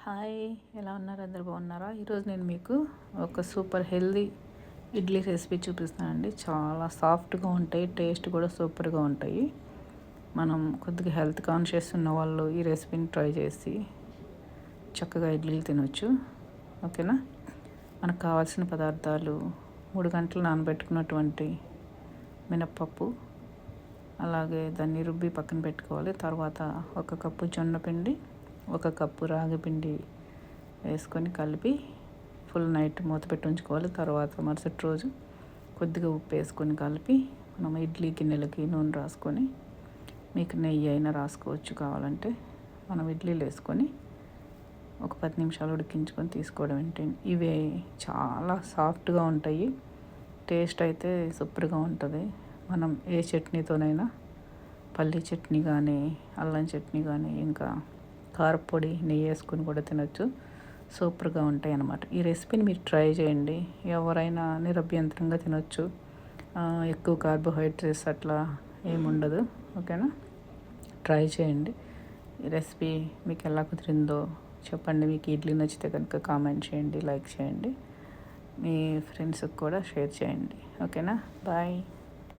Hi, ఎలా ఉన్నారు? అందరు బాగున్నారా? ఈరోజు నేను మీకు ఒక సూపర్ హెల్దీ ఇడ్లీ రెసిపీ చూపిస్తానండి. చాలా సాఫ్ట్గా ఉంటాయి, టేస్ట్ కూడా సూపర్గా ఉంటాయి. మనం కొద్దిగా హెల్త్ కాన్షియస్ ఉన్న వాళ్ళు ఈ రెసిపీని ట్రై చేసి చక్కగా ఇడ్లీలు తినొచ్చు. ఓకేనా? మనకు కావాల్సిన పదార్థాలు 3 గంటలు నానబెట్టుకున్నటువంటి మినప్పప్పు, అలాగే దాన్ని రుబ్బి పక్కన పెట్టుకోవాలి. తర్వాత 1 కప్పు జొన్న పిండి, 1 కప్పు రాగి పిండి వేసుకొని కలిపి ఫుల్ నైట్ మూత పెట్టి ఉంచుకోవాలి. తర్వాత మరుసటి రోజు కొద్దిగా ఉప్పు వేసుకొని కలిపి మనం ఇడ్లీ గిన్నెలకి నూనె రాసుకొని, మీకు నెయ్యి అయినా రాసుకోవచ్చు కావాలంటే, మనం ఇడ్లీలు వేసుకొని ఒక 10 నిమిషాలు ఉడికించుకొని తీసుకోవడం ఏంటండి. ఇవి చాలా సాఫ్ట్గా ఉంటాయి, టేస్ట్ అయితే సూపర్గా ఉంటుంది. మనం ఏ చట్నీతోనైనా, పల్లీ చట్నీ కానీ, అల్లం చట్నీ కానీ, ఇంకా కారపొడి నెయ్యి వేసుకొని కూడా తినొచ్చు. సూపర్గా ఉంటాయి అన్నమాట. ఈ రెసిపీని మీరు ట్రై చేయండి. ఎవరైనా నిరభ్యంతరంగా తినొచ్చు. ఎక్కువ కార్బోహైడ్రేట్స్ అట్లా ఏముండదు. ఓకేనా? ట్రై చేయండి. ఈ రెసిపీ మీకు ఎలా కుదిరిందో చెప్పండి. మీకు ఇడ్లీ నచ్చితే కనుక కామెంట్ చేయండి, లైక్ చేయండి, మీ ఫ్రెండ్స్కి కూడా షేర్ చేయండి. ఓకేనా? బాయ్.